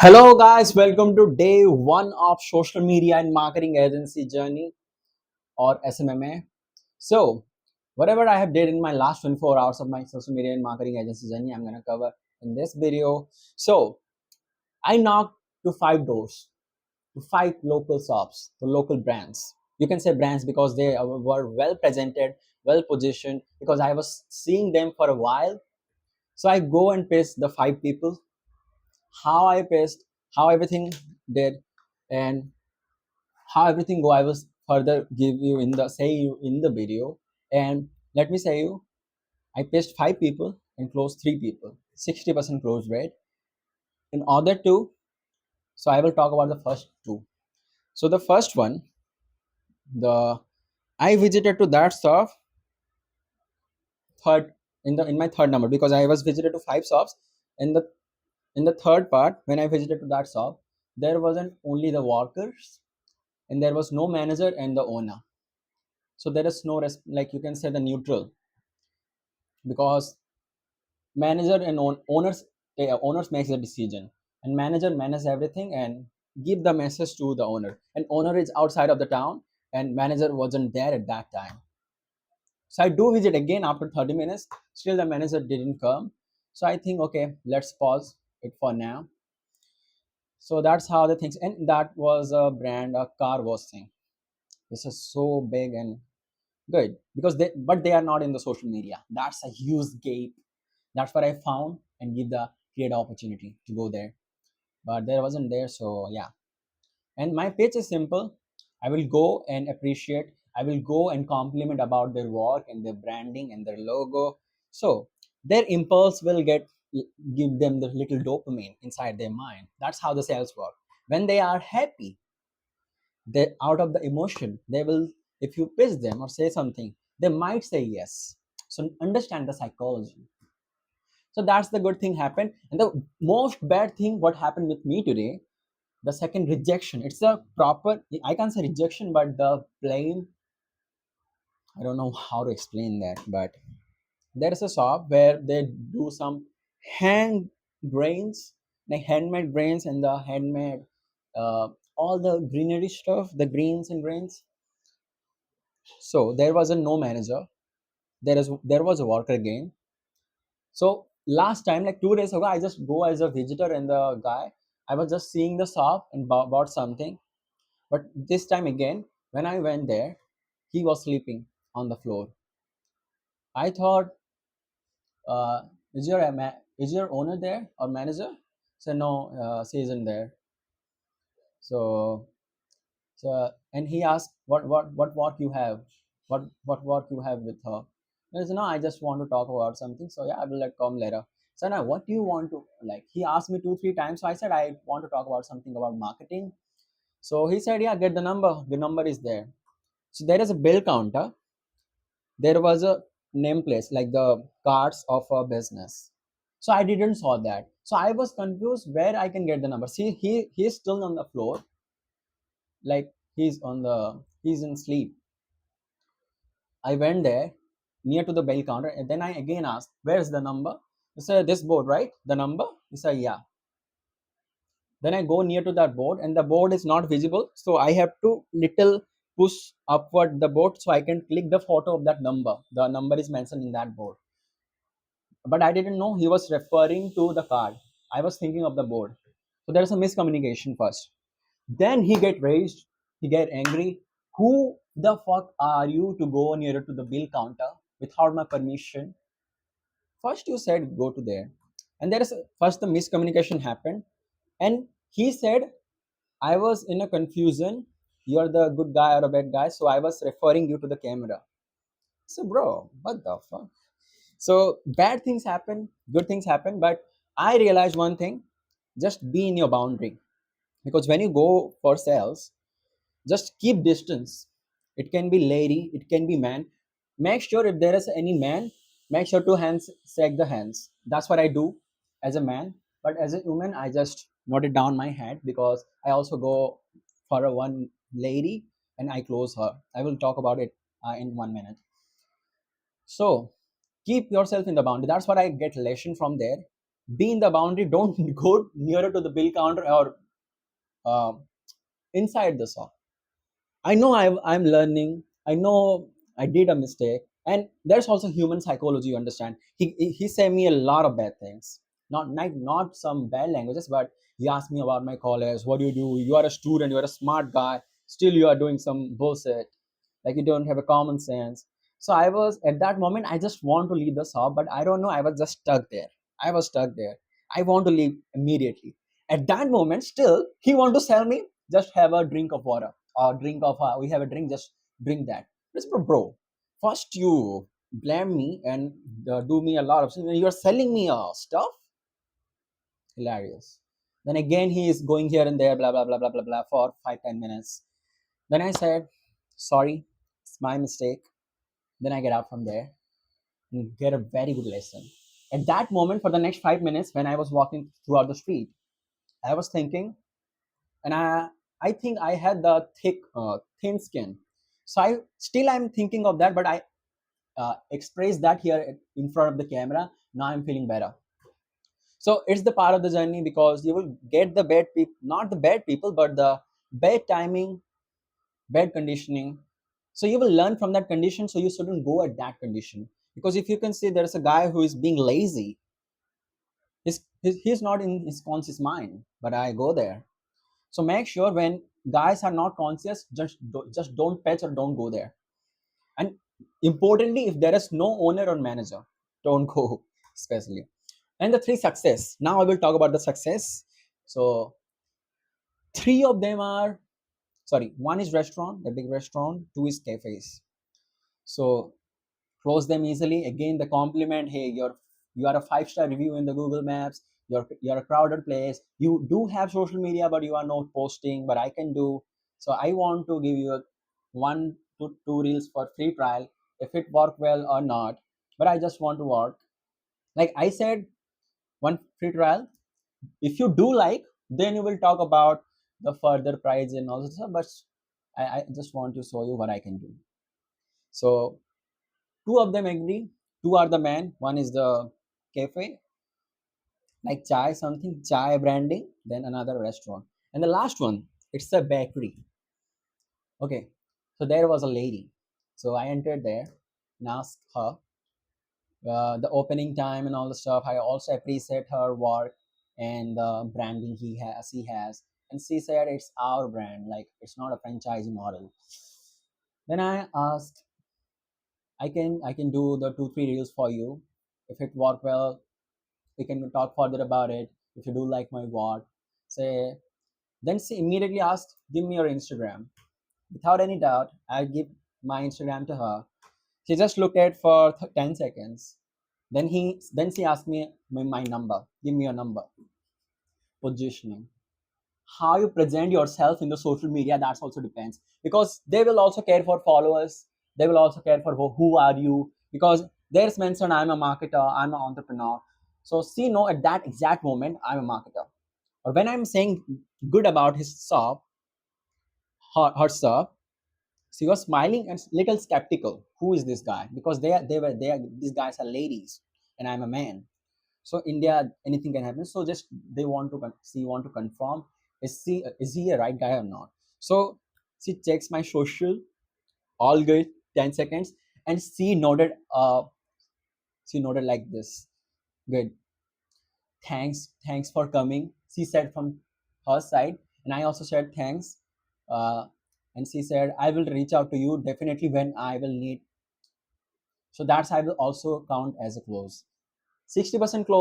Hello guys, welcome to day one of social media and marketing agency journey or SMMA. So, whatever I have did in my last 24 hours of my social media and marketing agency journey, I'm gonna cover in this video. So, I knocked to five doors, to five local shops, to local brands. You can say brands because they were well presented, well positioned. Because I was seeing them for a while, so I go and pitch the five people how I pitched, how everything did, and how everything go. I will further give you in the say you in the video. And let me say you, I pitched five people and closed three people, 60% close rate. In other two, so I will talk about the first two. So the first one, the I visited to that shop third in my third number because I was visited to five shops. In the third part, when I visited to that shop, there wasn't only the workers and there was no manager and the owner. So there is no like you can say the neutral, because manager and owners owners makes the decision, and manager manages everything and give the message to the owner, and owner is outside of the town and manager wasn't there at that time. So I do visit again after 30 minutes, still the manager didn't come. So I think, okay, let's pause it for now. So that's how the things, and that was a brand, a car wash thing. This is so big and good because they are not in the social media. That's a huge gap. That's what I found and give the create opportunity to go there, but there wasn't there. So yeah, and my pitch is simple. I will go and appreciate, I will go and compliment about their work and their branding and their logo. So their impulse will give them the little dopamine inside their mind. That's how the sales work. When they are happy, they out of the emotion, they will, if you pitch them or say something, they might say yes. So understand the psychology. So that's the good thing happened. And the most bad thing what happened with me today, the second, rejection. It's a proper, I can't say rejection, but the plain, I don't know how to explain that, but there is a shop where they do some hand grains, like handmade grains and the handmade uh, all the greenery stuff, the greens and grains. So there was a no manager. There was a worker again. So last time, like 2 days ago, I just go as a visitor and the guy. I was just seeing the shop and bought something. But this time again, when I went there, he was sleeping on the floor. I thought, uh, is your owner there or manager? So no, she isn't there. So and he asked, what work you have, what work you have with her. I said, no, I just want to talk about something. So yeah, I will let come later. So now, what do you want to, like? He asked me 2 3 times. So I said I want to talk about something about marketing. So he said, yeah, get the number. The number is there. So there is a bill counter. There was a name place like the cards of a business. So I didn't saw that. So I was confused where I can get the number. See, he's still on the floor, like he's in sleep. I went there near to the bell counter and then I again asked, where's the number? He said, this board, right? The number? He said, yeah. Then I go near to that board and the board is not visible. So I have to little push upward the board so I can click the photo of that number. The number is mentioned in that board. But I didn't know he was referring to the card. I was thinking of the board. So there's a miscommunication first. Then he get raised, he get angry. Who the fuck are you to go nearer to the bill counter without my permission? First you said go to there. And there is first the miscommunication happened. And he said, I was in a confusion. You're the good guy or a bad guy. So I was referring you to the camera. So bro, what the fuck? So bad things happen, good things happen, but I realized one thing: just be in your boundary. Because when you go for sales, just keep distance. It can be lady, it can be man. Make sure if there is any man, make sure to hands shake the hands. That's what I do as a man. But as a woman, I just note it down my head because I also go for a one lady and I close her. I will talk about it in 1 minute. So keep yourself in the boundary. That's what I get lesson from there. Be in the boundary. Don't go nearer to the bill counter or uh, inside the shop. I know I'm learning. I know I did a mistake. And there's also human psychology, you understand. He said me a lot of bad things. Not some bad languages, but he asked me about my college. What do you do? You are a student, you are a smart guy. Still you are doing some bullshit. Like you don't have a common sense. So I was at that moment, I just want to leave the shop, but I don't know. I was just stuck there. I was stuck there. I want to leave immediately. At that moment, still, he want to sell me, just have a drink of water or drink of we have a drink, just drink that. It's bro. First you blame me and do me a lot of things. You're selling me stuff. Hilarious. Then again he is going here and there, blah blah blah blah blah blah for 5-10 minutes. Then I said, sorry, it's my mistake. Then I get out from there and get a very good lesson. At that moment, for the next 5 minutes, when I was walking throughout the street, I was thinking, and I think I had the thin skin. So I'm thinking of that, but I express that here in front of the camera. Now I'm feeling better. So it's the part of the journey because you will get the bad people, not the bad people, but the bad timing, bad conditioning. So you will learn from that condition. So you shouldn't go at that condition, because if you can see there's a guy who is being lazy, he's not in his conscious mind, but I go there. So make sure when guys are not conscious, just don't patch or don't go there. And importantly, if there is no owner or manager, don't go, especially. And the three success. Now I will talk about the success. So three of them are, sorry, one is restaurant, the big restaurant, two is cafes. So close them easily. Again, the compliment, hey, you are a 5-star review in the Google Maps. You're a crowded place. You do have social media, but you are not posting, but I can do. So I want to give you 1 to 2 reels for free trial, if it work well or not. But I just want to work. Like I said, one free trial. If you do like, then you will talk about the further price and all that stuff. But I just want to show you what I can do. So two of them agree. Two are the man. One is the cafe, like chai something, chai branding. Then another restaurant, and the last one, it's a bakery. Okay, so there was a lady. So I entered there and asked her the opening time and all the stuff. I also appreciate her work and the branding he has. And she said it's our brand, like it's not a franchising model. Then I asked, I can do the 2-3 reels for you. If it work well, we can talk further about it. If you do like my work, say. Then she immediately asked, give me your Instagram. Without any doubt, I give my Instagram to her. She just looked at for 10 seconds. Then she asked me my number. Give me your number. Positioning. How you present yourself in the social media, that's also depends, because they will also care for followers. They will also care for who are you, because there's mentioned I'm a marketer, I'm an entrepreneur. So see, no, at that exact moment I'm a marketer. Or when I'm saying good about his shop, her shop, she was smiling and little skeptical. Who is this guy? Because they are these guys are ladies and I'm a man. So India, anything can happen. So just they want to she want to confirm, is he a right guy or not. So she checks my social, all good, 10 seconds, and she nodded like this. Good, thanks for coming, she said from her side. And I also said thanks. uh, and she said, I will reach out to you definitely when I will need. So that's I will also count as a close. 60% close.